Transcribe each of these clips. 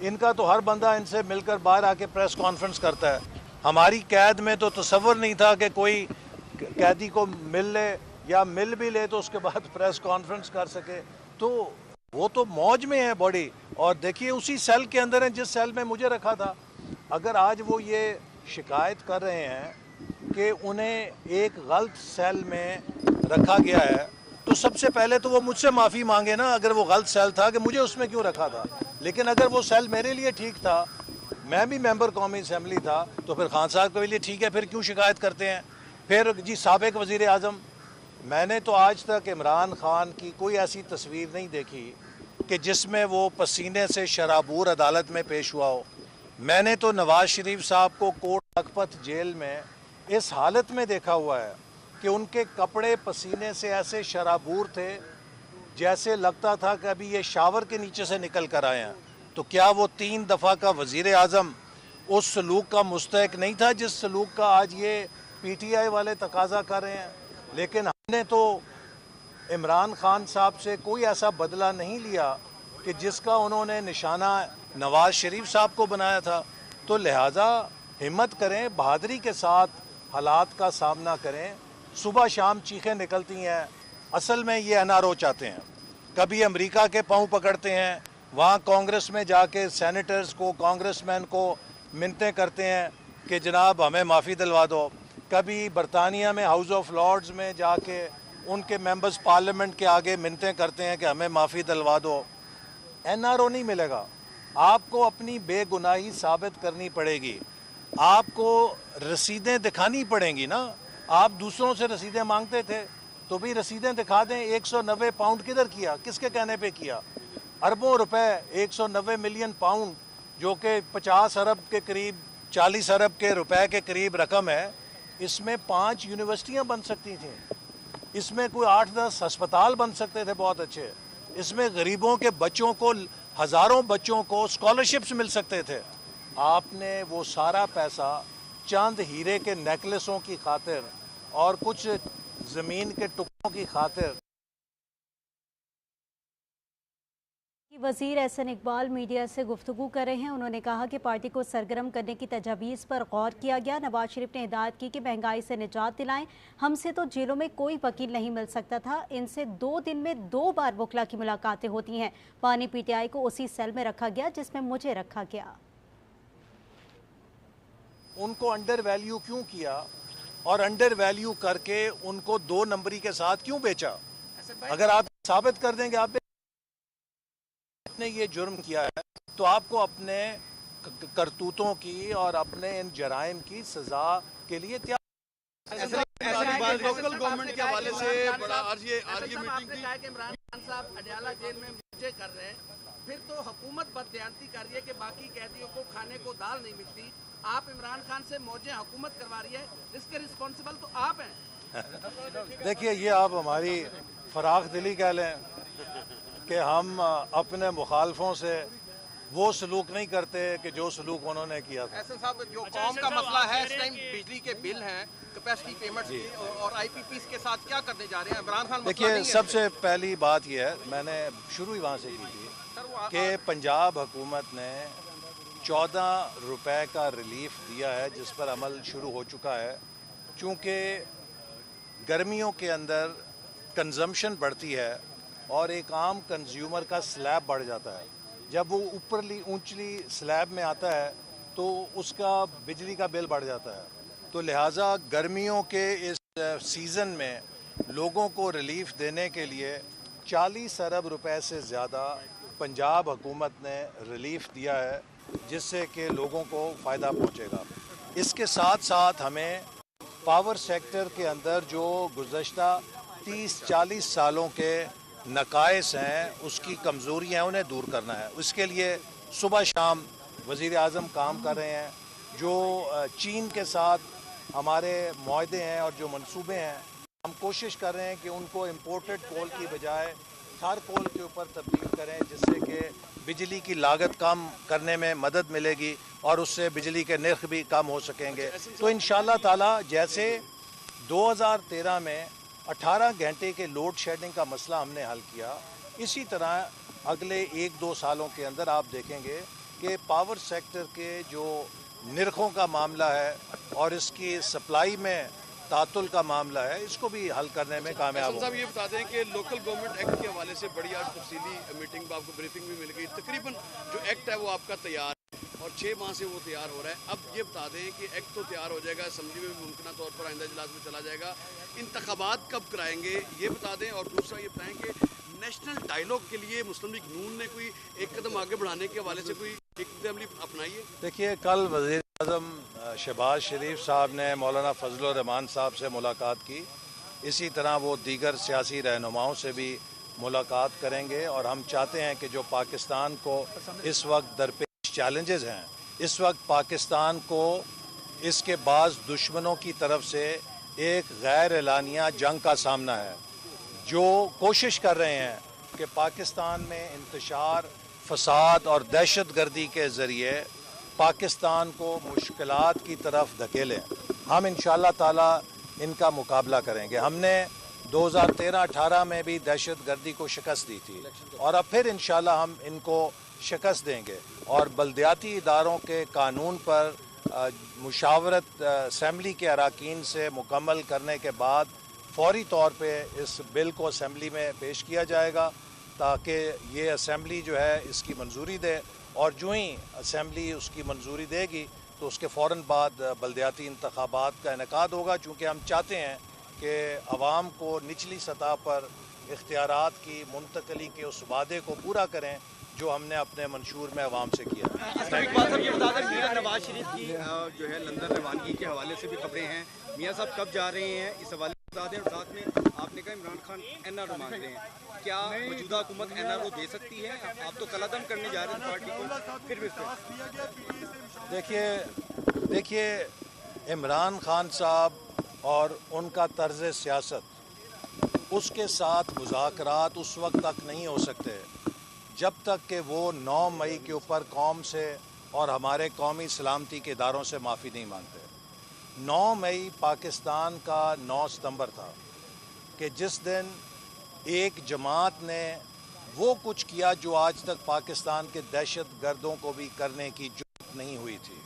ان کا تو ہر بندہ ان سے مل کر باہر آ کے پریس کانفرنس کرتا ہے. ہماری قید میں تو تصور نہیں تھا کہ کوئی قیدی کو مل لے یا مل بھی لے تو اس کے بعد پریس کانفرنس کر سکے. تو وہ تو موج میں ہے باڈی. اور دیکھیے اسی سیل کے اندر ہیں جس سیل میں مجھے رکھا تھا. اگر آج وہ یہ شکایت کر رہے ہیں کہ انہیں ایک غلط سیل میں رکھا گیا ہے تو سب سے پہلے تو وہ مجھ سے معافی مانگے نا, اگر وہ غلط سیل تھا کہ مجھے اس میں کیوں رکھا تھا. لیکن اگر وہ سیل میرے لیے ٹھیک تھا, میں بھی ممبر قومی اسمبلی تھا, تو پھر خان صاحب کے لیے ٹھیک ہے, پھر کیوں شکایت کرتے ہیں. پھر جی سابق وزیر اعظم, میں نے تو آج تک عمران خان کی کوئی ایسی تصویر نہیں دیکھی کہ جس میں وہ پسینے سے شرابور عدالت میں پیش ہوا ہو. میں نے تو نواز شریف صاحب کو کوٹ لکھپت جیل میں اس حالت میں دیکھا ہوا ہے کہ ان کے کپڑے پسینے سے ایسے شرابور تھے جیسے لگتا تھا کہ ابھی یہ شاور کے نیچے سے نکل کر آئے ہیں. تو کیا وہ 3 دفعہ کا وزیر اعظم اس سلوک کا مستحق نہیں تھا جس سلوک کا آج یہ پی ٹی آئی والے تقاضا کر رہے ہیں. لیکن ہم نے تو عمران خان صاحب سے کوئی ایسا بدلہ نہیں لیا کہ جس کا انہوں نے نشانہ نواز شریف صاحب کو بنایا تھا. تو لہٰذا ہمت کریں, بہادری کے ساتھ حالات کا سامنا کریں. صبح شام چیخیں نکلتی ہیں, اصل میں یہ این آر او چاہتے ہیں. کبھی امریکہ کے پاؤں پکڑتے ہیں, وہاں کانگریس میں جا کے سینیٹرز کو, کانگریس مین کو منتیں کرتے ہیں کہ جناب ہمیں معافی دلوا دو. کبھی برطانیہ میں ہاؤس آف لارڈز میں جا کے ان کے ممبرز پارلیمنٹ کے آگے منتیں کرتے ہیں کہ ہمیں معافی دلوا دو. این آر او نہیں ملے گا, آپ کو اپنی بے گناہی ثابت کرنی پڑے گی, آپ کو رسیدیں دکھانی پڑیں گی نا. آپ دوسروں سے رسیدیں مانگتے تھے تو بھی رسیدیں دکھا دیں. 190 پاؤنڈ کدھر کیا, کس کے کہنے پہ کیا؟ اربوں روپے, 190 ملین پاؤنڈ جو کہ 50 ارب کے قریب, 40 ارب کے روپے کے قریب رقم ہے. اس میں 5 یونیورسٹیاں بن سکتی تھیں, اس میں کوئی 8-10 ہسپتال بن سکتے تھے بہت اچھے, اس میں غریبوں کے بچوں کو, ہزاروں بچوں کو اسکالرشپس مل سکتے تھے. آپ نے وہ سارا پیسہ چند ہیرے کے نیکلسوں کی خاطر اور کچھ زمین کے ٹکڑوں کی خاطر. وزیر احسن اقبال میڈیا سے گفتگو کر رہے ہیں. انہوں نے کہا کہ پارٹی کو سرگرم کرنے کی تجاویز پر غور کیا گیا. نواز شریف نے ہدایت کی کہ مہنگائی سے نجات دلائیں. ہم سے تو جیلوں میں کوئی وکیل نہیں مل سکتا تھا, ان سے 2 دن میں 2 بار وکلا کی ملاقاتیں ہوتی ہیں. پانی پی ٹی آئی کو اسی سیل میں رکھا گیا جس میں مجھے رکھا گیا. ان کو انڈر ویلیو کیوں کیا اور انڈر ویلیو کر کے ان کو 2 نمبری کے ساتھ کیوں بیچا؟ اگر آپ ثابت کر دیں کہ آپ نے یہ جرم کیا ہے تو آپ کو اپنے کرتوتوں کی اور اپنے ان جرائم کی سزا کے لیے تیار. لوکل گورنمنٹ کے حوالے سے بڑا آج یہ میٹنگ تھی کہ عمران خان صاحب اڈیالہ جیل میں مجھے کر رہے ہیں, پھر تو حکومت بددیانتی کر رہی ہے کہ باقی قیدیوں کو کھانے کو دال نہیں ملتی. آپ عمران خان سے موجیں حکومت کروا رہی ہے, اس کے رسپانسبل تو آپ ہیں. دیکھیے یہ آپ ہماری فراخ دلی کہہ لیں کہ ہم اپنے مخالفوں سے وہ سلوک نہیں کرتے کہ جو سلوک انہوں نے کیا تھا. احسن صاحب, جو قوم کا مسئلہ ہے اس ٹائم بجلی کے بل ہیں, کیپیسٹی پیمنٹس کی, اور آئی پی پیز کے ساتھ کیا کرنے جا رہے ہیں عمران خان؟ دیکھیے سب سے پہلی بات یہ ہے, میں نے شروع ہی وہاں سے کی تھی کہ پنجاب حکومت نے 14 روپے کا ریلیف دیا ہے جس پر عمل شروع ہو چکا ہے. چونکہ گرمیوں کے اندر کنزمپشن بڑھتی ہے اور ایک عام کنزیومر کا سلیب بڑھ جاتا ہے. جب وہ اوپرلی اونچلی سلیب میں آتا ہے تو اس کا بجلی کا بل بڑھ جاتا ہے. تو لہٰذا گرمیوں کے اس سیزن میں لوگوں کو ریلیف دینے کے لیے 40 ارب روپے سے زیادہ پنجاب حکومت نے ریلیف دیا ہے, جس سے کہ لوگوں کو فائدہ پہنچے گا. اس کے ساتھ ساتھ ہمیں پاور سیکٹر کے اندر جو گزشتہ 30-40 سالوں کے نقائص ہیں, اس کی کمزوریاں ہیں, انہیں دور کرنا ہے. اس کے لیے صبح شام وزیر اعظم کام کر رہے ہیں. جو چین کے ساتھ ہمارے معاہدے ہیں اور جو منصوبے ہیں, ہم کوشش کر رہے ہیں کہ ان کو امپورٹڈ کول کی بجائے تھار کول کے اوپر تبدیل کریں, جس سے کہ بجلی کی لاگت کم کرنے میں مدد ملے گی اور اس سے بجلی کے نرخ بھی کم ہو سکیں گے. تو انشاءاللہ تعالی جیسے 2013 میں 18 گھنٹے کے لوڈ شیڈنگ کا مسئلہ ہم نے حل کیا, اسی طرح اگلے 1-2 سالوں کے اندر آپ دیکھیں گے کہ پاور سیکٹر کے جو نرخوں کا معاملہ ہے اور اس کی سپلائی میں تعطل کا معاملہ ہے، اس کو بھی حل کرنے میں کامیاب احسن صاحب ہوں۔ یہ بتا دیں کہ لوکل گورنمنٹ ایکٹ کے حوالے سے بڑی آج تفصیلی میٹنگ آپ کو بریفنگ بھی مل گئی، تقریباً جو ایکٹ ہے وہ آپ کا تیار ہے اور 6 ماہ سے وہ تیار ہو رہا ہے۔ اب یہ بتا دیں کہ ایکٹ تو تیار ہو جائے گا، اسمبلی میں بھی ممکنہ طور پر آئندہ اجلاس میں چلا جائے گا، انتخابات کب کرائیں گے یہ بتا دیں، اور دوسرا یہ بتائیں کہ نیشنل ڈائیلاگ کے لیے مسلم لیگ نون نے کوئی ایک قدم آگے بڑھانے کے حوالے سے کوئی اقدام اپنائی ہے؟ دیکھیے، کل وزیر اعظم شہباز شریف صاحب نے مولانا فضل الرحمان صاحب سے ملاقات کی، اسی طرح وہ دیگر سیاسی رہنماؤں سے بھی ملاقات کریں گے، اور ہم چاہتے ہیں کہ جو پاکستان کو اس وقت درپیش چیلنجز ہیں، اس وقت پاکستان کو اس کے بعض دشمنوں کی طرف سے ایک غیر اعلانیہ جنگ کا سامنا ہے، جو کوشش کر رہے ہیں کہ پاکستان میں انتشار، فساد اور دہشت گردی کے ذریعے پاکستان کو مشکلات کی طرف دھکیلیں۔ ہم انشاءاللہ تعالی ان کا مقابلہ کریں گے۔ ہم نے 2013-18 میں بھی دہشت گردی کو شکست دی تھی، اور اب پھر انشاءاللہ ہم ان کو شکست دیں گے، اور بلدیاتی اداروں کے قانون پر مشاورت اسمبلی کے اراکین سے مکمل کرنے کے بعد فوری طور پہ اس بل کو اسمبلی میں پیش کیا جائے گا، تاکہ یہ اسمبلی جو ہے اس کی منظوری دے، اور جو ہی اسمبلی اس کی منظوری دے گی تو اس کے فوراً بعد بلدیاتی انتخابات کا انعقاد ہوگا، چونکہ ہم چاہتے ہیں کہ عوام کو نچلی سطح پر اختیارات کی منتقلی کے اس وعدے کو پورا کریں جو ہم نے اپنے منشور میں عوام سے کیا۔ اقبال صاحب یہ بتا دیں، میاں نواز شریف کی جو ہے لندن روانگی کے حوالے سے بھی خبریں ہیں، میاں صاحب کب جا رہے ہیں اس حوالے سے بتا دیں، اور ساتھ میں آپ نے کہا Imran Khan N R O مانگ رہے ہیں، کیا موجودہ حکومت این آر او دے سکتی ہے؟ آپ تو قلعہ دم کرنے جا رہے ہیں پارٹی کو، پھر بھی دیکھیے عمران خان صاحب اور ان کا طرز سیاست، اس کے ساتھ مذاکرات اس وقت تک نہیں ہو سکتے جب تک کہ وہ 9 مئی کے اوپر قوم سے اور ہمارے قومی سلامتی کے اداروں سے معافی نہیں مانگتے۔ 9 مئی پاکستان کا 9 ستمبر تھا کہ جس دن ایک جماعت نے وہ کچھ کیا جو آج تک پاکستان کے دہشت گردوں کو بھی کرنے کی جرات نہیں ہوئی تھی،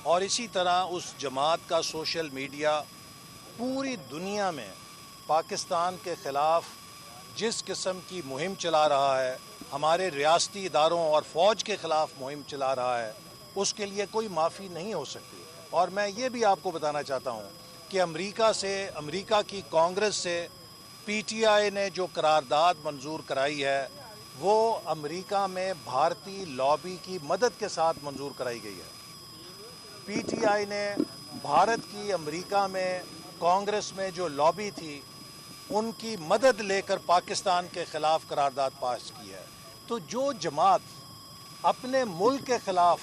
اور اسی طرح اس جماعت کا سوشل میڈیا پوری دنیا میں پاکستان کے خلاف جس قسم کی مہم چلا رہا ہے، ہمارے ریاستی اداروں اور فوج کے خلاف مہم چلا رہا ہے، اس کے لیے کوئی معافی نہیں ہو سکتی۔ اور میں یہ بھی آپ کو بتانا چاہتا ہوں کہ امریکہ کی کانگریس سے پی ٹی آئی نے جو قرارداد منظور کرائی ہے، وہ امریکہ میں بھارتی لابی کی مدد کے ساتھ منظور کرائی گئی ہے۔ پی ٹی آئی نے بھارت کی امریکہ میں کانگریس میں جو لابی تھی، ان کی مدد لے کر پاکستان کے خلاف قرارداد پاس کی ہے۔ تو جو جماعت اپنے ملک کے خلاف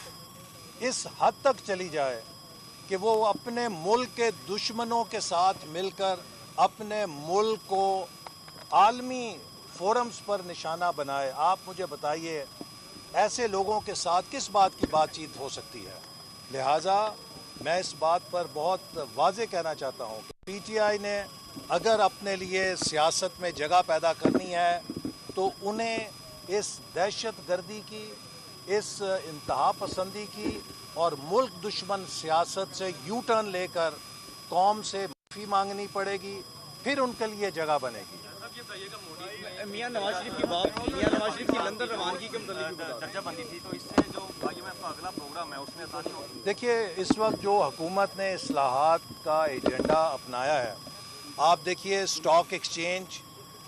اس حد تک چلی جائے کہ وہ اپنے ملک کے دشمنوں کے ساتھ مل کر اپنے ملک کو عالمی فورمز پر نشانہ بنائے، آپ مجھے بتائیے ایسے لوگوں کے ساتھ کس بات کی بات چیت ہو سکتی ہے؟ لہٰذا میں اس بات پر بہت واضح کہنا چاہتا ہوں کہ پی ٹی آئی نے اگر اپنے لیے سیاست میں جگہ پیدا کرنی ہے تو انہیں اس دہشت گردی کی، اس انتہا پسندی کی اور ملک دشمن سیاست سے یو ٹرن لے کر قوم سے معافی مانگنی پڑے گی، پھر ان کے لیے جگہ بنے گی۔ میاں نواز شریف کی لندن روانگی کے متعلق چرچا بندی تھی، تو اس سے جو اگلا پروگرام ہے اس میں آسانی ہوگی؟ دیکھیے، اس وقت جو حکومت نے اصلاحات کا ایجنڈا اپنایا ہے، آپ دیکھیے اسٹاک ایکسچینج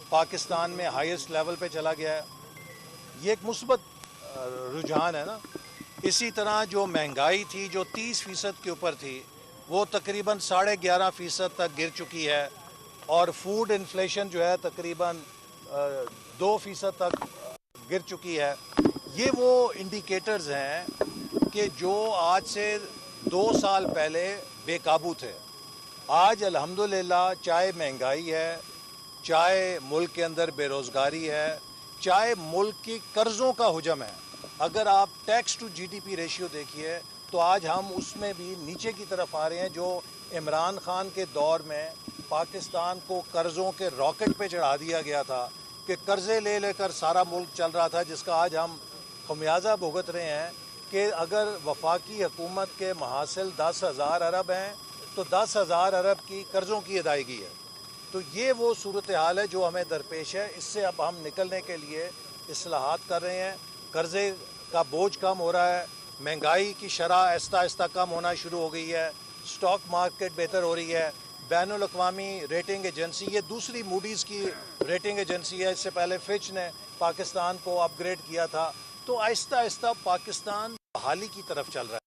پاکستان میں ہائیسٹ لیول پہ چلا گیا ہے، یہ ایک مثبت رجحان ہے نا۔ اسی طرح جو مہنگائی تھی جو 30% کے اوپر تھی، وہ تقریباً 11.5% تک گر چکی ہے، اور فوڈ انفلیشن جو ہے تقریباً 2% تک گر چکی ہے۔ یہ وہ انڈیکیٹرز ہیں کہ جو آج سے 2 سال پہلے بے قابو تھے، آج الحمدللہ چاہے مہنگائی ہے، چاہے ملک کے اندر بے روزگاری ہے، چاہے ملک کی قرضوں کا حجم ہے، اگر آپ tax to G D P ratio دیکھیے تو آج ہم اس میں بھی نیچے کی طرف آ رہے ہیں۔ جو عمران خان کے دور میں پاکستان کو قرضوں کے راکٹ پہ چڑھا دیا گیا تھا کہ قرضے لے لے کر سارا ملک چل رہا تھا، جس کا آج ہم خمیازہ بھگت رہے ہیں کہ اگر وفاقی حکومت کے محاصل 10,000 ارب ہیں تو 10,000 ارب کی قرضوں کی ادائیگی ہے. تو یہ وہ صورتحال ہے جو ہمیں درپیش ہے. اس سے اب ہم نکلنے کے لیے اصلاحات کر رہے ہیں. قرضے کا بوجھ کم ہو رہا ہے, مہنگائی کی شرح آہستہ آہستہ کم ہونا شروع ہو گئی ہے, سٹاک مارکیٹ بہتر ہو رہی ہے. بین الاقوامی ریٹنگ ایجنسی, یہ دوسری موڈیز کی ریٹنگ ایجنسی ہے, اس سے پہلے فچ نے پاکستان کو اپ گریڈ کیا تھا. تو آہستہ آہستہ پاکستان بحالی کی طرف چل رہا ہے.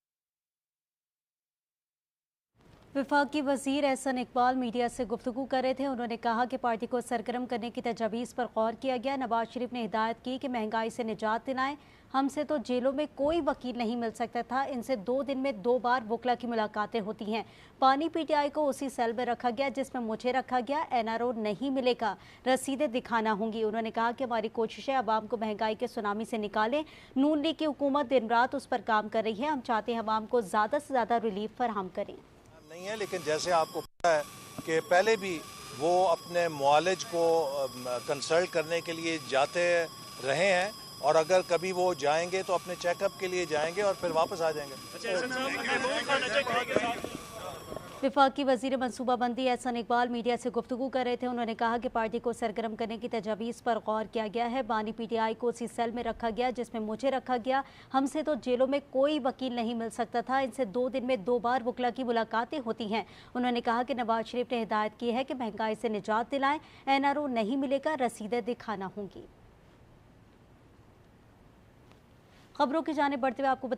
وفاقی وزیر احسن اقبال میڈیا سے گفتگو کر رہے تھے. انہوں نے کہا کہ پارٹی کو سرگرم کرنے کی تجاویز پر غور کیا گیا. نواز شریف نے ہدایت کی کہ مہنگائی سے نجات دلائیں. ہم سے تو جیلوں میں کوئی وکیل نہیں مل سکتا تھا. ان سے 2 دن میں 2 بار وکلا کی ملاقاتیں ہوتی ہیں. پانی پی ٹی آئی کو اسی سیل میں رکھا گیا جس میں مجھے رکھا گیا. NRO نہیں ملے گا, رسیدیں دکھانا ہوں گی. انہوں نے کہا کہ ہماری کوششیں عوام کو مہنگائی کے سونامی سے نکالیں. نون لیگ کی حکومت دن رات اس پر کام کر رہی ہے. ہم چاہتے ہیں عوام کو زیادہ سے زیادہ ریلیف فراہم کریں. نہیں ہے, لیکن جیسے آپ کو پتہ ہے کہ پہلے بھی وہ اپنے معالج کو کنسلٹ کرنے کے لیے جاتے رہے ہیں, اور اگر کبھی وہ جائیں گے تو اپنے چیک اپ کے لیے جائیں گے اور پھر واپس آ جائیں گے. وفاقی وزیر منصوبہ بندی احسن اقبال میڈیا سے گفتگو کر رہے تھے. انہوں نے کہا کہ پارٹی کو سرگرم کرنے کی تجاویز پر غور کیا گیا ہے. بانی پی ٹی آئی کو اسی سیل میں رکھا گیا جس میں مجھے رکھا گیا. ہم سے تو جیلوں میں کوئی وکیل نہیں مل سکتا تھا. ان سے 2 دن میں 2 بار وکلا کی ملاقاتیں ہوتی ہیں. انہوں نے کہا کہ نواز شریف نے ہدایت کی ہے کہ مہنگائی سے نجات دلائیں. NRO نہیں ملے گا, رسیدیں دکھانا ہوں گی. خبروں کی جانب بڑھتے ہوئے آپ کو